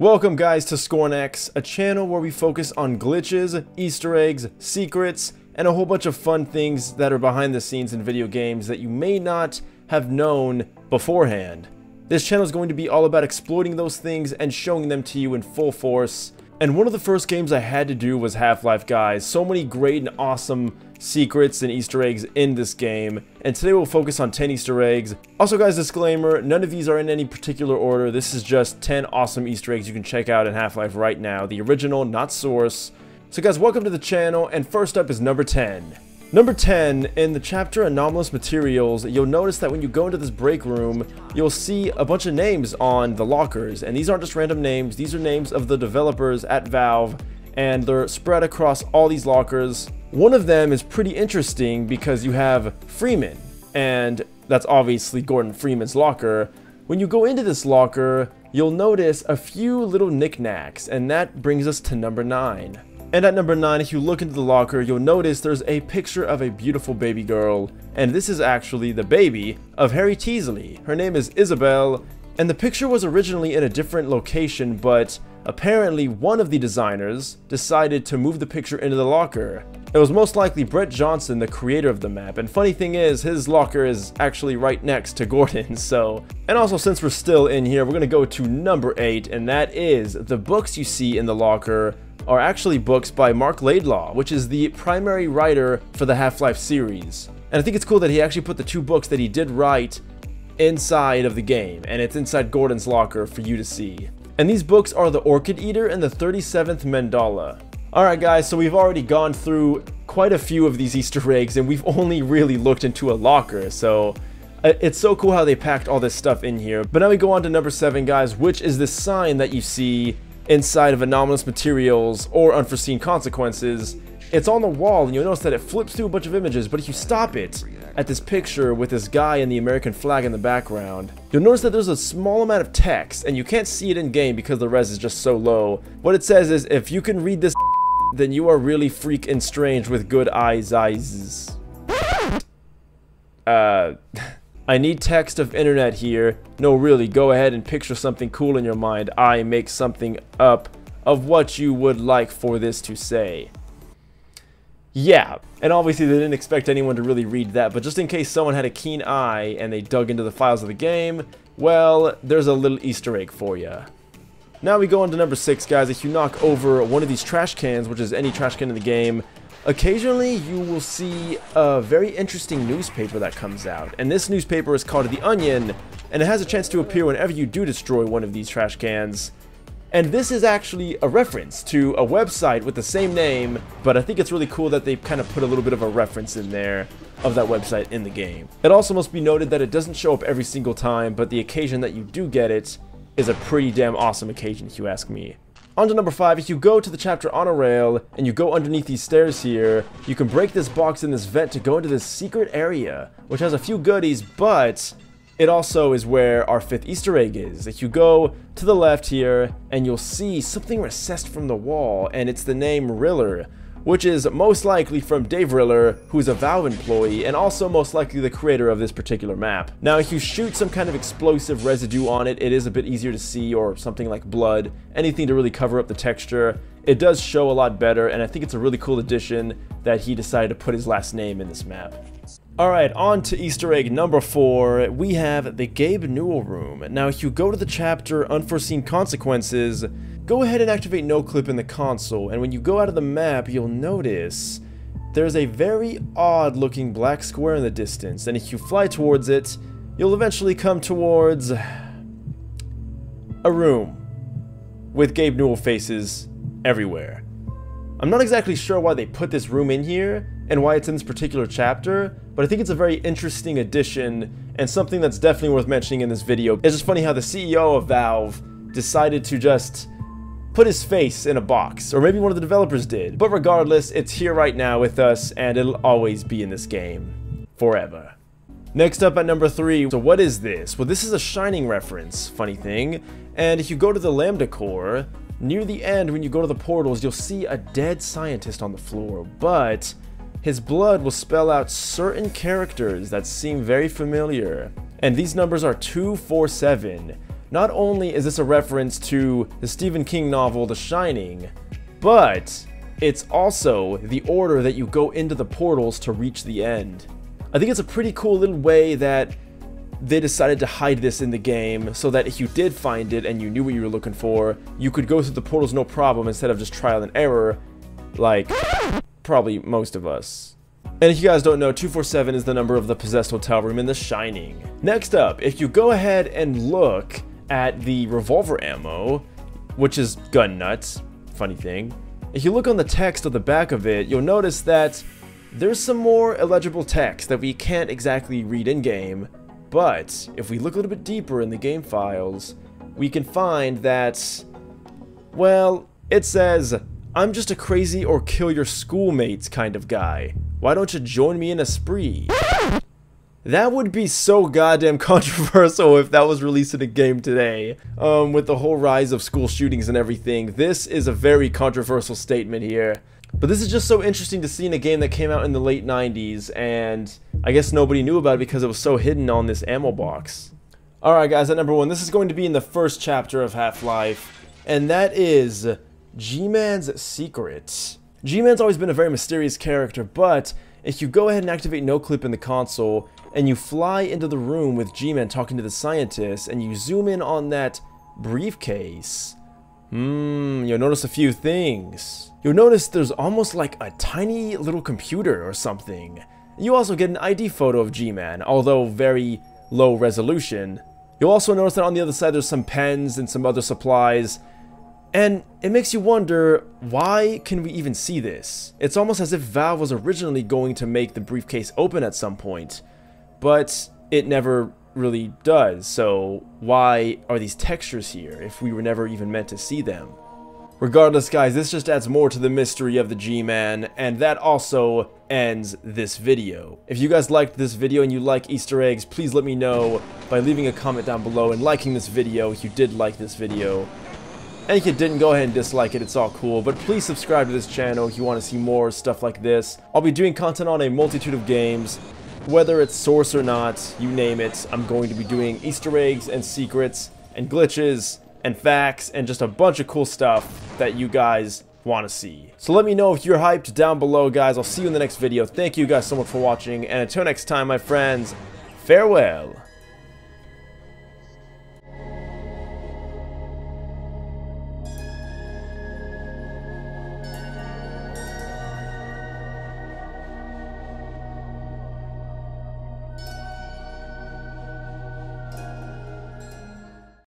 Welcome guys to ScornX, a channel where we focus on glitches, Easter eggs, secrets, and a whole bunch of fun things that are behind the scenes in video games that you may not have known beforehand. This channel is going to be all about exploiting those things and showing them to you in full force. And one of the first games I had to do was Half-Life, guys. So many great and awesome secrets and Easter eggs in this game. And today we'll focus on 10 Easter eggs. Also guys, disclaimer, none of these are in any particular order. This is just 10 awesome Easter eggs you can check out in Half-Life right now. The original, not source. So guys, welcome to the channel, and first up is number 10. Number 10, in the chapter Anomalous Materials, you'll notice that when you go into this break room, you'll see a bunch of names on the lockers. And these aren't just random names, these are names of the developers at Valve, and they're spread across all these lockers. One of them is pretty interesting because you have Freeman, and that's obviously Gordon Freeman's locker. When you go into this locker, you'll notice a few little knickknacks, and that brings us to number 9. And at number 9, if you look into the locker, you'll notice there's a picture of a beautiful baby girl. And this is actually the baby of Harry Teasley. Her name is Isabel, and the picture was originally in a different location, but apparently one of the designers decided to move the picture into the locker. It was most likely Brett Johnson, the creator of the map, and funny thing is, his locker is actually right next to Gordon's, so... And also, since we're still in here, we're gonna go to number 8, and that is the books you see in the locker are actually books by Mark Laidlaw, which is the primary writer for the Half-Life series. And I think it's cool that he actually put the 2 books that he did write inside of the game, and it's inside Gordon's locker for you to see. And these books are The Orchid Eater and the 37th Mandala. Alright guys, so we've already gone through quite a few of these Easter eggs, and we've only really looked into a locker, so it's so cool how they packed all this stuff in here. But now we go on to number 7, guys, which is this sign that you see inside of Anomalous Materials or Unforeseen Consequences. It's on the wall, and you'll notice that it flips through a bunch of images, but if you stop it at this picture with this guy and the American flag in the background, you'll notice that there's a small amount of text, and you can't see it in game because the res is just so low. What it says is, if you can read this, then you are really freaking strange with good eyes. I need text of internet here. No, really, go ahead and picture something cool in your mind. I make something up of what you would like for this to say. Yeah, and obviously they didn't expect anyone to really read that, but just in case someone had a keen eye and they dug into the files of the game, well, there's a little Easter egg for you. Now we go on to number 6, guys. If you knock over one of these trash cans, which is any trash can in the game, occasionally you will see a very interesting newspaper that comes out, and this newspaper is called The Onion, and it has a chance to appear whenever you do destroy one of these trash cans. And this is actually a reference to a website with the same name, but I think it's really cool that they've kind of put a little bit of a reference in there of that website in the game. It also must be noted that it doesn't show up every single time, but the occasion that you do get it is a pretty damn awesome occasion if you ask me. On to number 5, if you go to the chapter on a rail and you go underneath these stairs here, you can break this box in this vent to go into this secret area, which has a few goodies, but it also is where our 5th Easter egg is. If you go to the left here, and you'll see something recessed from the wall, and it's the name Riller, which is most likely from Dave Riller, who's a Valve employee, and also most likely the creator of this particular map. Now, if you shoot some kind of explosive residue on it, it is a bit easier to see, or something like blood, anything to really cover up the texture. It does show a lot better, and I think it's a really cool addition that he decided to put his last name in this map. Alright, on to Easter egg number 4, we have the Gabe Newell room. Now, if you go to the chapter Unforeseen Consequences, go ahead and activate no clip in the console, and when you go out of the map, you'll notice there's a very odd looking black square in the distance, and if you fly towards it, you'll eventually come towards a room with Gabe Newell faces everywhere. I'm not exactly sure why they put this room in here and why it's in this particular chapter, but I think it's a very interesting addition and something that's definitely worth mentioning in this video. It's just funny how the CEO of Valve decided to just put his face in a box, or maybe one of the developers did. But regardless, it's here right now with us, and it'll always be in this game. Forever. Next up at number 3, so what is this? Well, this is a Shining reference, funny thing, and if you go to the Lambda core, near the end when you go to the portals, you'll see a dead scientist on the floor, but his blood will spell out certain characters that seem very familiar, and these numbers are 247. not only is this a reference to the Stephen King novel The Shining, but it's also the order that you go into the portals to reach the end. I think it's a pretty cool little way that they decided to hide this in the game so that if you did find it and you knew what you were looking for, you could go through the portals no problem instead of just trial and error, like probably most of us. And if you guys don't know, 247 is the number of the possessed hotel room in The Shining. Next up, if you go ahead and look at the revolver ammo, which is gun nuts, funny thing, if you look on the text of the back of it, you'll notice that there's some more illegible text that we can't exactly read in-game, but if we look a little bit deeper in the game files, we can find that, well, it says, "I'm just a crazy or kill your schoolmates kind of guy. Why don't you join me in a spree?" That would be so goddamn controversial if that was released in a game today. With the whole rise of school shootings and everything, this is a very controversial statement here. But this is just so interesting to see in a game that came out in the late 90s, and I guess nobody knew about it because it was so hidden on this ammo box. Alright guys, at number 1, this is going to be in the first chapter of Half-Life, and that is Gmans Secret. Gman's always been a very mysterious character, but if you go ahead and activate no-clip in the console, and you fly into the room with Gman talking to the scientist, and you zoom in on that briefcase, you'll notice a few things. You'll notice there's almost like a tiny little computer or something. You also get an ID photo of Gman, although very low resolution. You'll also notice that on the other side there's some pens and some other supplies, and it makes you wonder, why can we even see this? It's almost as if Valve was originally going to make the briefcase open at some point, but it never really does, so why are these textures here if we were never even meant to see them? Regardless guys, this just adds more to the mystery of the G-Man, and that also ends this video. If you guys liked this video and you like Easter eggs, please let me know by leaving a comment down below and liking this video if you did like this video. And if you didn't, go ahead and dislike it, it's all cool, but please subscribe to this channel if you want to see more stuff like this. I'll be doing content on a multitude of games, whether it's Source or not, you name it. I'm going to be doing Easter eggs and secrets and glitches and facts and just a bunch of cool stuff that you guys want to see. So let me know if you're hyped down below, guys. I'll see you in the next video. Thank you guys so much for watching, and until next time, my friends, farewell.